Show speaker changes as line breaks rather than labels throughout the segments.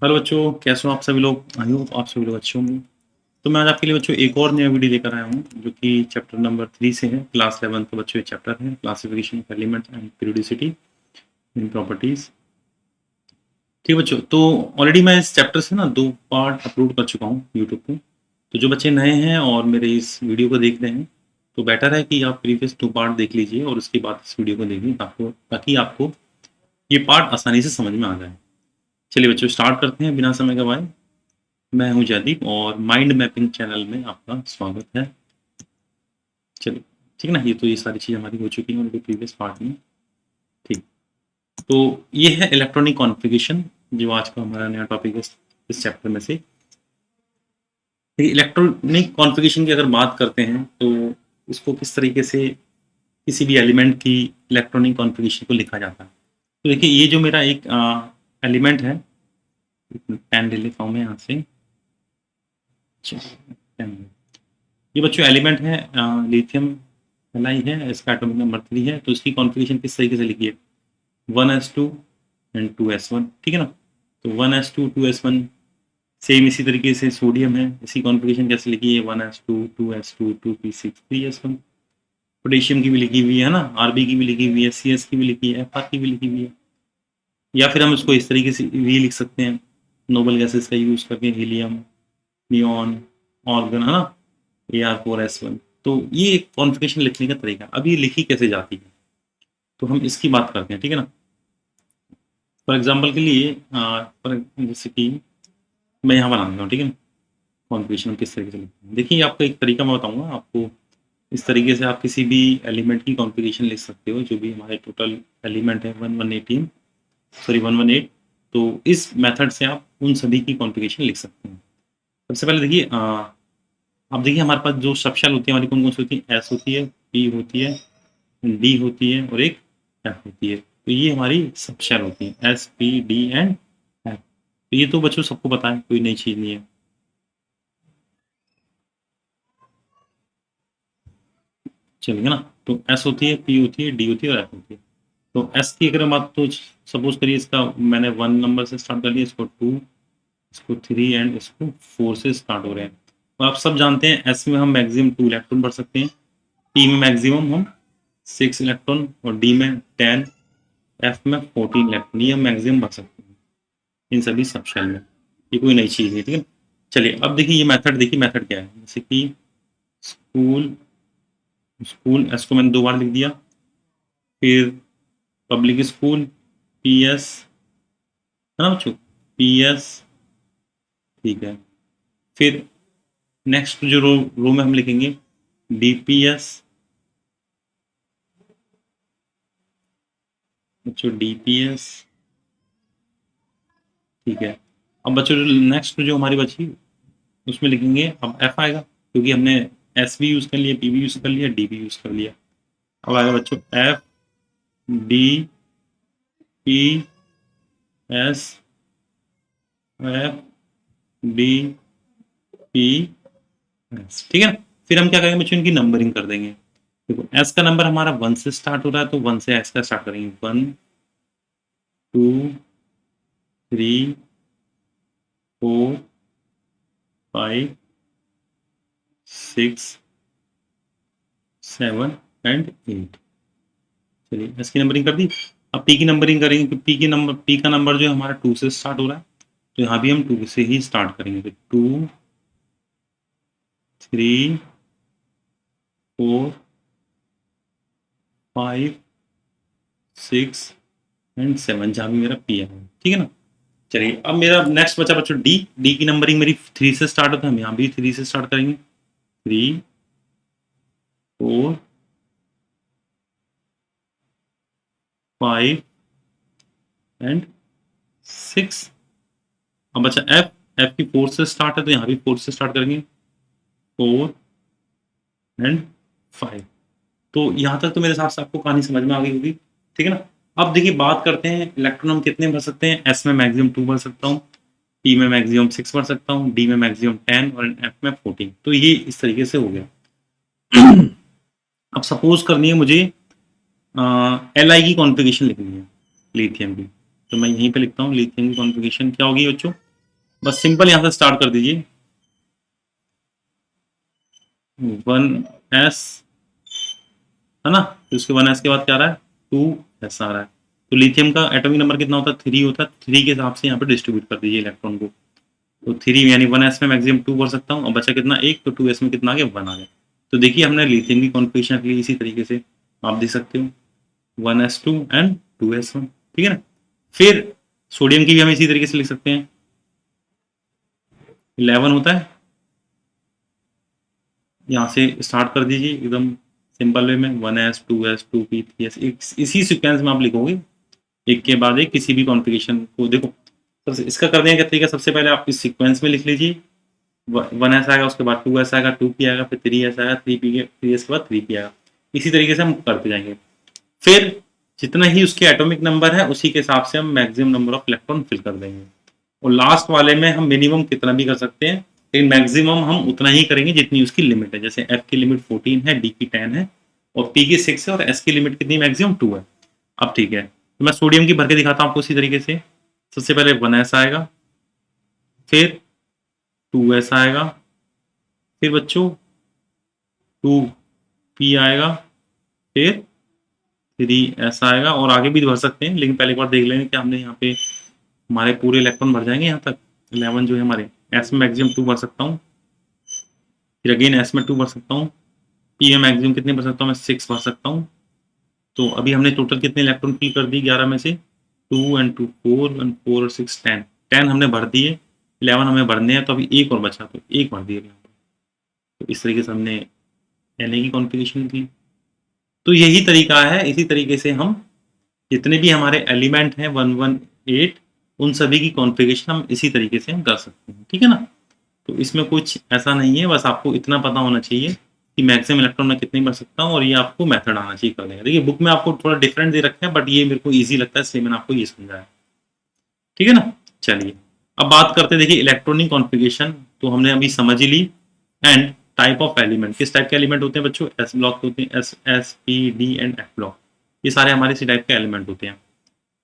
Hello बच्चों, कैसे हो आप सभी लोग। आई होप आप सभी लोग अच्छे होंगे। तो मैं आज आपके लिए बच्चों एक और नया वीडियो लेकर आया हूँ जो कि चैप्टर नंबर 3 से है। क्लास 11 का बच्चों ये चैप्टर है, classification of element and periodicity in properties. ठीक है बच्चों, तो ऑलरेडी मैं इस चैप्टर से ना 2 पार्ट अपलोड कर चुका हूँ यूट्यूब पे। तो जो बच्चे नए हैं और मेरे इस वीडियो को देख रहे हैं, तो बेटर है कि आप प्रीवियस 2 पार्ट देख लीजिए और उसके बाद इस वीडियो को देखिए ताकि आपको ये पार्ट आसानी से समझ में आ जाए। चलिए बच्चों, स्टार्ट करते हैं बिना समय गवाए। मैं हूं जयदीप और माइंड मैपिंग चैनल में आपका स्वागत है। चलिए, ठीक है ना। ये सारी चीज़ हमारी हो चुकी हैं उनके प्रीवियस पार्ट में। ठीक, तो ये है इलेक्ट्रॉनिक कॉन्फ़िगरेशन, जो आज का हमारा नया टॉपिक है इस चैप्टर में से। इलेक्ट्रॉनिक कॉन्फ़िगरेशन की अगर बात करते हैं तो इसको किस तरीके से किसी भी एलिमेंट की इलेक्ट्रॉनिक कॉन्फ़िगरेशन को लिखा जाता है। तो देखिए, ये जो मेरा एक एलिमेंट है, पेन ले लेता हूँ मैं यहाँ से। चलिए, पेन। ये बच्चों एलिमेंट है, लिथियम एलाई है, इसका एटॉमिक नंबर 3 है। तो इसकी कॉन्फ़िगरेशन किस तरीके से लिखी है, 1s2 एंड 2s1। ठीक है ना। तो 1s2 2s1, सेम इसी तरीके से सोडियम है, इसी कॉन्फ़िगरेशन कैसे लिखी है, 1s2 2s2 2p6 3s1। Potassium की भी लिखी हुई है ना, आरबी की भी लिखी हुई है, cs की भी लिखी है, एफआर की भी लिखी हुई है। या फिर हम इसको इस तरीके से भी लिख सकते हैं, नोबल गैसेस का यूज करके, हीलियम, नियॉन, ऑर्गन, है ना, AR4S1। तो ये कॉन्फ़िगरेशन लिखने का तरीका। अब ये लिखी कैसे जाती है, तो हम इसकी बात करते हैं। ठीक है ना। फॉर एग्जांपल के लिए जैसे कि मैं यहाँ बना देता हूँ। ठीक है ना। कॉन्फ़िगरेशन किस तरीके से लिखते हैं, देखिए आपको एक तरीका मैं बताऊंगा आपको। इस तरीके से आप किसी भी एलिमेंट की कॉन्फ़िगरेशन लिख सकते हो, जो भी हमारे टोटल एलिमेंट है 1118। तो इस मेथड से आप उन सभी की कॉन्फ़िगरेशन लिख सकते हैं। सबसे पहले देखिए, अब देखिए हमारे पास जो सब शेल होती है हमारी कौन कौन सी होती है, एस होती है, पी होती है, डी होती है और एक एफ होती है। तो ये हमारी सब शेल होती है, S P D and F. तो ये तो बच्चों सबको पता है, कोई नई चीज नहीं है। चलिए ना। तो एस होती है, पी होती है, डी होती है और एफ होती है। तो एस की अगर बात, तो सपोज करिए इसका मैंने 1 नंबर से स्टार्ट कर लिया, इसको 2, इसको 3 एंड इसको 4 से स्टार्ट हो रहे हैं। तो आप सब जानते हैं एस में हम मैक्सिमम 2 इलेक्ट्रॉन भर सकते हैं, पी में मैक्सिमम हम 6 इलेक्ट्रॉन और डी में 10, एफ में 14 इलेक्ट्रॉन। ये हम मैक्सिमम भर सकते हैं इन सभी सब शेल में। ये कोई नई चीज़ नहीं, ठीक है। चलिए अब देखिए ये मेथड, देखिए मेथड क्या है। जैसे कि स्कूल, स्कूल एस को मैंने 2 बार लिख दिया। फिर पब्लिक स्कूल, पी एस, है ना बच्चों, पी एस। ठीक है। फिर नेक्स्ट जो रो में हम लिखेंगे डीपीएस, बच्चों डीपीएस। ठीक है। अब बच्चों नेक्स्ट जो हमारी बची उसमें लिखेंगे, अब एफ आएगा क्योंकि हमने एस भी यूज कर लिया, पी भी यूज कर लिया, डी भी यूज कर लिया। अब आएगा बच्चों F D P S, F D P S. ठीक है। फिर हम क्या करेंगे बच्चों, इनकी नंबरिंग कर देंगे। देखो एस का नंबर हमारा 1 से स्टार्ट हो रहा है, तो 1 से एस का स्टार्ट करेंगे, 1 2 3 4 5 6 7 एंड 8। चलिए एस की नंबरिंग कर दी। अब पी की नंबरिंग करेंगे, तो पी का नंबर जो है हमारा 2 से स्टार्ट हो रहा है, तो यहाँ भी हम 2 से ही स्टार्ट करेंगे। तो 2 3 4 5 6 एंड 7, जहाँ भी मेरा पी है। ठीक है ना। चलिए अब मेरा नेक्स्ट बचा बच्चों डी। डी की नंबरिंग मेरी 3 से स्टार्ट होता है, हम यहाँ भी 3 से स्टार्ट करेंगे। 3 4 5 एंड 6। अब बचा एफ। एफ की 4 से स्टार्ट है, तो यहाँ भी 4 से स्टार्ट करेंगे, 4 एंड 5। तो यहाँ तक तो मेरे हिसाब से आपको कहानी समझ में आ गई होगी। ठीक है ना। अब देखिए बात करते हैं इलेक्ट्रॉन हम कितने भर सकते हैं। एस में मैक्सिमम 2 भर सकता हूँ, पी में मैक्सिमम 6 भर सकता हूँ, डी में मैक्सिमम 10 और एफ में 14। तो ये इस तरीके से हो गया। अब सपोज करनी है मुझे एल आई की कॉन्फ़िगरेशन लिखनी है लिथियम की। तो मैं यहीं पे लिखता हूँ लिथियम की कॉन्फ़िगरेशन क्या होगी बच्चों, बस सिंपल यहाँ से स्टार्ट कर दीजिए। 1s है ना, तो उसके 1s के बाद क्या आ रहा है, 2s आ रहा है। तो लिथियम का एटॉमिक नंबर कितना होता है, 3 होता है। 3 के हिसाब से यहाँ पे डिस्ट्रीब्यूट कर दीजिए इलेक्ट्रॉन को। तो 3 यानी 1s में मैक्सिमम 2 भर सकता हूँ, और बचा कितना, 1, तो 2s में कितना आ गया, 1 आ गया। तो देखिए हमने लिथियम की कॉन्फ़िगरेशन रख ली इसी तरीके से, आप देख सकते हो 1s2 एंड 2s1, ठीक है ना। फिर सोडियम की भी हम इसी तरीके से लिख सकते हैं, 11 होता है। यहाँ से स्टार्ट कर दीजिए एकदम सिंपल वे में, 1s 2s 2p 3s, इसी सीक्वेंस में आप लिखोगे एक के बाद एक किसी भी कॉन्फ़िगरेशन को। देखो सबसे इसका करने का तरीका, सबसे पहले आप इस सीक्वेंस में लिख लीजिए, 1s आएगा, उसके बाद 2s आएगा, 2p आएगा, फिर 3s आएगा, 3s के बाद 3p आएगा। इसी तरीके से हम करते जाएंगे। फिर जितना ही उसके एटॉमिक नंबर है उसी के हिसाब से हम maximum number of electron fill कर देंगे। और लास्ट वाले में हम मिनिमम कितना भी कर सकते हैं, लेकिन मैक्सिमम हम उतना ही करेंगे जितनी उसकी लिमिट है। जैसे एफ की लिमिट 14 है, डी की 10 है, और पी की 6 है, और एस की लिमिट कितनी, मैक्सिमम 2 है। अब ठीक है, तो मैं सोडियम की भर के दिखाता हूँ आपको इसी तरीके से। सबसे पहले 1s आएगा, फिर 2s आएगा, फिर बच्चों 2p आएगा, फिर 3s आएगा, और आगे भी भर सकते हैं, लेकिन पहले एक बार देख लेंगे कि हमने यहाँ पे हमारे पूरे इलेक्ट्रॉन भर जाएंगे यहाँ तक। 11 जो है हमारे, एस में मैक्सिमम 2 भर सकता हूँ, फिर अगेन एस में 2 भर सकता हूँ, पी में मैक्सिमम कितने भर सकता हूँ, मैं 6 भर सकता हूँ। तो अभी हमने टोटल कितने इलेक्ट्रॉन फिल कर दी 11 में से, 2 एंड 2 4 एंड 4 और 6 10, 10 हमने भर दिए, 11 हमें भरने हैं, तो अभी एक और बचा, तो एक भर दिए यहाँ पर। तो इस तरीके से हमने Na की कॉन्फ़िगरेशन की। तो यही तरीका है, इसी तरीके से हम जितने भी हमारे एलिमेंट हैं 118, उन सभी की कॉन्फ़िगरेशन हम इसी तरीके से हम कर सकते हैं, ठीक है ना। तो इसमें कुछ ऐसा नहीं है, बस आपको इतना पता होना चाहिए कि मैक्सिमम इलेक्ट्रॉन में कितने भर सकता हूँ, और ये आपको मेथड आना चाहिए करने का। देखिए बुक में आपको थोड़ा डिफरेंट दे रखा है, बट ये मेरे को ईजी लगता है, इसलिए मैंने आपको ये समझाया, ठीक है ना। चलिए अब बात करते हैं, देखिए इलेक्ट्रॉनिक कॉन्फ़िगरेशन तो हमने अभी समझ ही ली। एंड टाइप ऑफ एलिमेंट, किस टाइप के एलिमेंट होते हैं बच्चों, एस ब्लॉक होते हैं, S S P D and F block, ये सारे हमारे इसी टाइप के एलिमेंट होते हैं,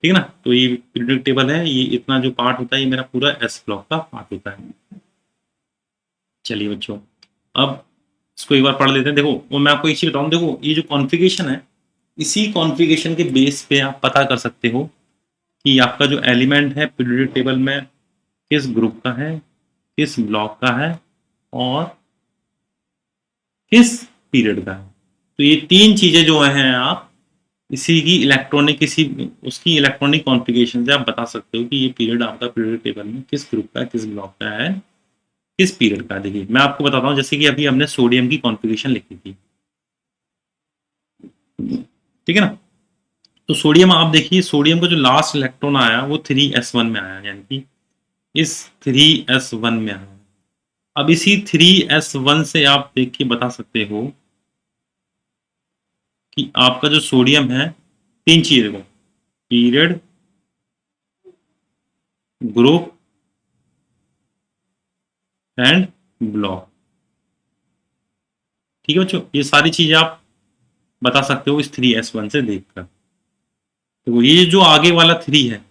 ठीक है ना। तो ये पीरियोडिक टेबल है, ये इतना जो पार्ट होता है ये मेरा पूरा एस ब्लॉक का पार्ट होता है। चलिए बच्चों अब इसको एक बार पढ़ लेते हैं। देखो वो मैं आपको एक चीज बताऊँ, देखो ये जो कॉन्फ़िगरेशन है, इसी कॉन्फ़िगरेशन के बेस पे आप पता कर सकते हो कि आपका जो एलिमेंट है पीरियोडिक टेबल में किस ग्रुप का है, किस ब्लॉक का है, और किस पीरियड का है। तो ये तीन चीजें जो हैं आप इसी की इलेक्ट्रॉनिक, किसी उसकी इलेक्ट्रॉनिक कॉन्फ़िगरेशन से आप बता सकते हो कि ये पीरियड आपका पीरियड टेबल में किस ग्रुप का है, किस ब्लॉक का है, किस पीरियड का है। देखिए मैं आपको बताता हूँ, जैसे कि अभी हमने सोडियम की कॉन्फ़िगरेशन लिखी थी, ठीक है ना। तो सोडियम आप देखिए, सोडियम का जो लास्ट इलेक्ट्रॉन आया वो 3s1 में आया, यानी कि इस 3s1 में आया। अब इसी 3s1 से आप देख के बता सकते हो कि आपका जो सोडियम है, तीन चीजें देखो, पीरियड, ग्रुप एंड ब्लॉक, ठीक है बच्चों, ये सारी चीजें आप बता सकते हो इस 3s1 से देखकर। तो ये जो आगे वाला 3 है,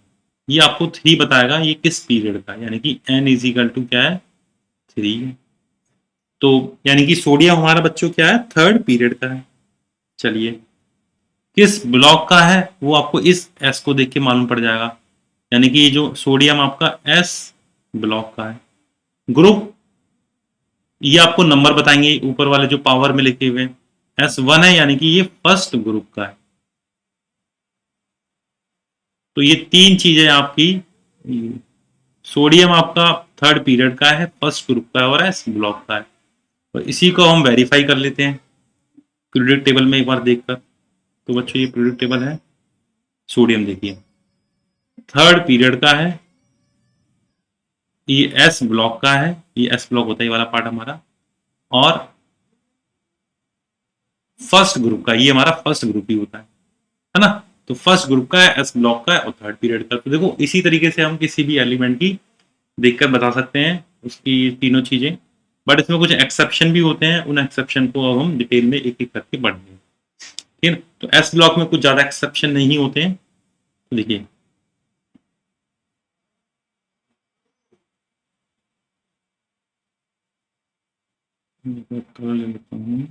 ये आपको 3 बताएगा ये किस पीरियड का, यानी कि n इज इक्वल टू क्या है, 3 है। तो यानी कि सोडियम हमारा बच्चों क्या है, थर्ड पीरियड का है। चलिए किस ब्लॉक का है वो आपको इस s को देख के मालूम पड़ जाएगा, यानी कि ये जो सोडियम आपका s ब्लॉक का है। ग्रुप, ये आपको नंबर बताएंगे ऊपर वाले जो पावर में लिखे हुए, S1 है यानी कि ये फर्स्ट ग्रुप का है। तो ये तीन चीजें आपकी, सोडियम आपका थर्ड पीरियड का है, फर्स्ट ग्रुप का है, और एस ब्लॉक का है। तो इसी को हम वेरीफाई कर लेते हैं पीरियोडिक टेबल में एक बार देखकर। तो बच्चों ये पीरियोडिक टेबल है, सोडियम देखिए थर्ड पीरियड का है, ये एस ब्लॉक का है, ये एस ब्लॉक होता है ये वाला पार्ट हमारा, और फर्स्ट ग्रुप का, ये हमारा फर्स्ट ग्रुप ही होता है ना। तो फर्स्ट ग्रुप का है, एस ब्लॉक का है, और थर्ड पीरियड का। तो देखो इसी तरीके से हम किसी भी एलिमेंट की देखकर बता सकते हैं उसकी तीनों चीजें। बट इसमें कुछ एक्सेप्शन भी होते हैं, उन एक्सेप्शन को अब हम डिटेल में एक एक करके पढ़ेंगे, ठीक है। तो एस ब्लॉक में कुछ ज्यादा एक्सेप्शन नहीं होते हैं। तो देखिए कलर ले लेता हूँ,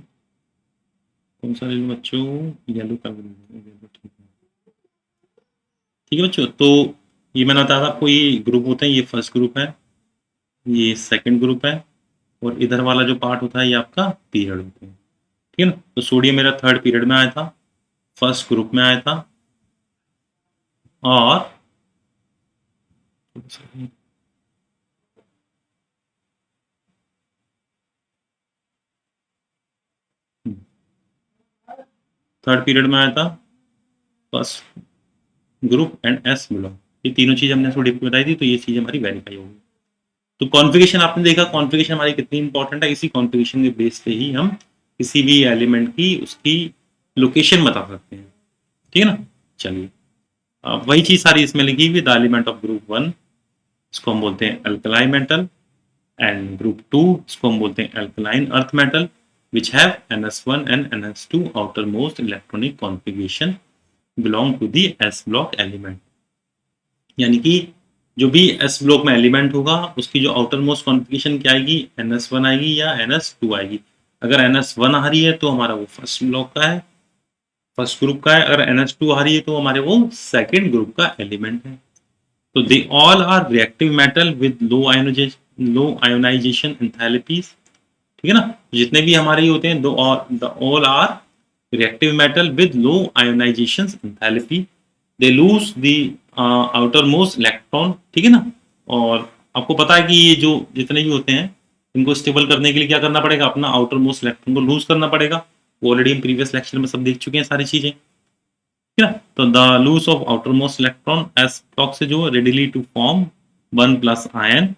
कौन सा ले लूँ बच्चों, येलो कलर ले लूँ, ठीक है। ठीक है बच्चों, तो ये मैंने बताया था आपको, ये ग्रुप होते हैं, ये फर्स्ट ग्रुप है, ये सेकंड ग्रुप है, और इधर वाला जो पार्ट होता है ये आपका पीरियड होते हैं। ठीक है ना, तो सोडियम मेरा थर्ड पीरियड में आया था, फर्स्ट ग्रुप में आया था, और थर्ड पीरियड में आया था, first group and S block, ये तीनों चीज हमने सोडियम की बताई थी, तो ये चीज हमारी वेरीफाई होगी। तो कॉन्फ़िगरेशन आपने देखा, कॉन्फ़िगरेशन हमारी कितनी इंपॉर्टेंट है, इसी कॉन्फ़िगरेशन के बेस पे ही हम किसी भी एलिमेंट की उसकी लोकेशन बता सकते हैं। ठीक है ना, चलिए वही चीज सारी इसमें लिखी हुई, the element of group one इसको हम बोलते हैं alkali metal, and group two इसको हम बोलते हैं alkaline earth metal which have NS1 and NS2 outermost electronic configuration belong to the S block element। यानी कि जो भी S ब्लॉक में एलिमेंट होगा उसकी जो आउटर मोस्ट कॉन्फ़िगरेशन क्या आएगी, NS1 आएगी या NS2 आएगी। अगर NS1 आ रही है तो हमारा वो फर्स्ट ब्लॉक का है, फर्स्ट ग्रुप का है, अगर NS2 आ रही है तो हमारे वो सेकेंड ग्रुप का एलिमेंट है। तो they all are reactive metal with low ionisation enthalpies. ठीक है ना, जितने भी हमारे ये होते हैं दो all are reactive metal with low ionisation enthalpy, they lose the outer most electron. ठीक है ना, और आपको पता है कि ये जो जितने भी होते हैं इनको स्टेबल करने के लिए क्या करना पड़ेगा, अपना आउटर मोस्ट इलेक्ट्रॉन को लूज करना पड़ेगा। वो ऑलरेडी हम प्रीवियस लेक्चर में सब देख चुके हैं सारी चीजें। ठीक है, तो the lose of outer most electron S block से जो readily to form 1+ ion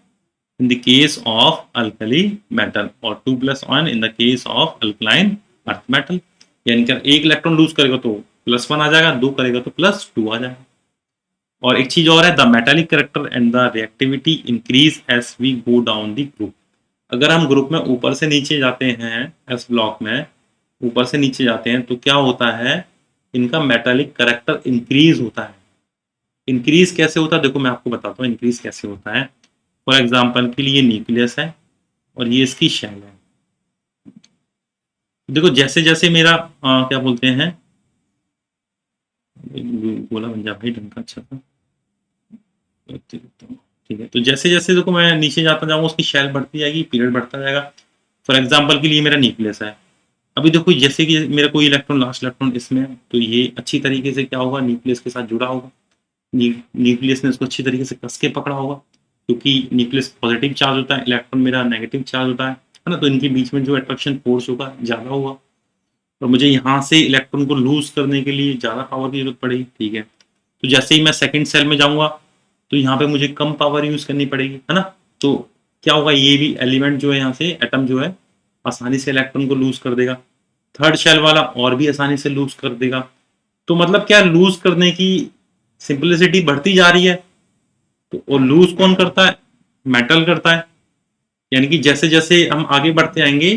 in the case of alkali metal और 2+ ion in the case of alkaline earth metal। यानी कि एक इलेक्ट्रॉन लूज करेगा तो +1 आ जाएगा, 2 करेगा तो +2 आ जाएगा। और एक चीज और है, the metallic character and the reactivity increase as we go down the group. अगर हम ग्रुप में ऊपर से नीचे जाते हैं, एस ब्लॉक में ऊपर से नीचे जाते हैं तो क्या होता है, इनका मेटालिक करेक्टर इंक्रीज होता है। इंक्रीज कैसे होता है, देखो मैं आपको बताता हूँ इंक्रीज कैसे होता है। फॉर एग्जाम्पल के लिए न्यूक्लियस है और ये इसकी शेल है। देखो जैसे जैसे मेरा क्या बोलते हैं, गोला बन जा भाई ढंग का, अच्छा था। ठीक है, तो जैसे जैसे देखो मैं नीचे जाता जाऊंगा उसकी शेल बढ़ती जाएगी, पीरियड बढ़ता जाएगा। फॉर एग्जाम्पल के लिए मेरा न्यूक्लियस है, अभी देखो जैसे कि मेरा कोई इलेक्ट्रॉन लास्ट इलेक्ट्रॉन इसमें है, तो ये अच्छी तरीके से क्या होगा, न्यूक्लियस के साथ जुड़ा होगा, न्यूक्लियस ने उसको अच्छी तरीके से कस के पकड़ा होगा, क्योंकि न्यूक्लियस पॉजिटिव चार्ज होता है, इलेक्ट्रॉन मेरा नेगेटिव चार्ज होता है ना, तो इनके बीच में जो अट्रैक्शन फोर्स होगा ज़्यादा होगा, और मुझे यहाँ से इलेक्ट्रॉन को लूज करने के लिए ज़्यादा पावर की जरूरत पड़ेगी। ठीक है, तो जैसे ही मैं सेकंड सेल में जाऊंगा तो यहाँ पे मुझे कम पावर यूज करनी पड़ेगी, है ना। तो क्या होगा, ये भी एलिमेंट जो है यहाँ से एटम जो है आसानी से इलेक्ट्रॉन को लूज कर देगा, थर्ड शेल वाला और भी आसानी से लूज कर देगा। तो मतलब क्या, लूज करने की सिंपलिसिटी बढ़ती जा रही है। तो और लूज कौन करता है, मेटल करता है। यानी कि जैसे जैसे हम आगे बढ़ते जाएंगे,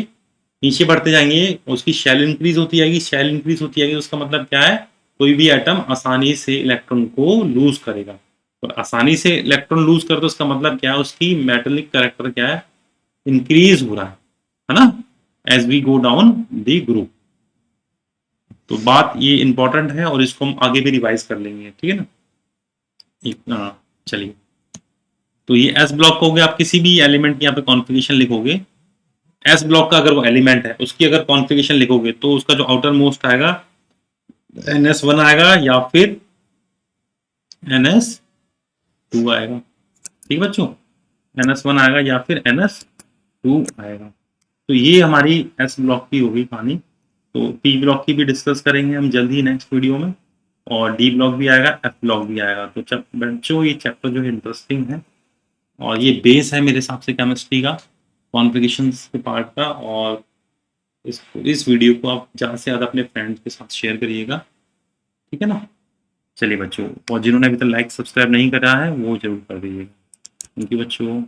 नीचे बढ़ते जाएंगे, उसकी शेल इंक्रीज होती जाएगी, शेल इंक्रीज होती जाएगी, उसका मतलब क्या है, कोई भी एटम आसानी से इलेक्ट्रॉन को लूज करेगा, और आसानी से इलेक्ट्रॉन लूज कर, तो उसका मतलब क्या है, उसकी मेटेलिक कैरेक्टर क्या है, इंक्रीज हो रहा है ना, as we go down the group. तो बात ये इंपॉर्टेंट है और इसको हम आगे भी रिवाइज कर लेंगे, ठीक है ना। चलिए, तो ये एस ब्लॉक हो गया, आप किसी भी एलिमेंट की यहाँ पे कॉन्फ़िगरेशन लिखोगे, एस ब्लॉक का अगर वो एलिमेंट है उसकी अगर कॉन्फ़िगरेशन लिखोगे तो उसका जो आउटर मोस्ट आएगा NS1 आएगा या फिर NS2 आएगा। ठीक है बच्चों, NS1 आएगा या फिर NS2 आएगा। तो ये हमारी एस ब्लॉक की होगी कहानी। तो पी ब्लॉक की भी डिस्कस करेंगे हम जल्द ही नेक्स्ट वीडियो में, और डी ब्लॉक भी आएगा, एफ ब्लॉक भी आएगा। तो बच्चों ये चैप्टर जो है इंटरेस्टिंग है, और ये बेस है मेरे हिसाब से केमिस्ट्री का, कॉन्फ़िगरेशंस के पार्ट का। और इस वीडियो को आप ज़्यादा से ज़्यादा अपने फ्रेंड्स के साथ शेयर करिएगा, ठीक है ना। चलिए बच्चों, और जिन्होंने अभी तक लाइक सब्सक्राइब नहीं करा है वो जरूर कर दीजिएगा। थैंक यू बच्चों।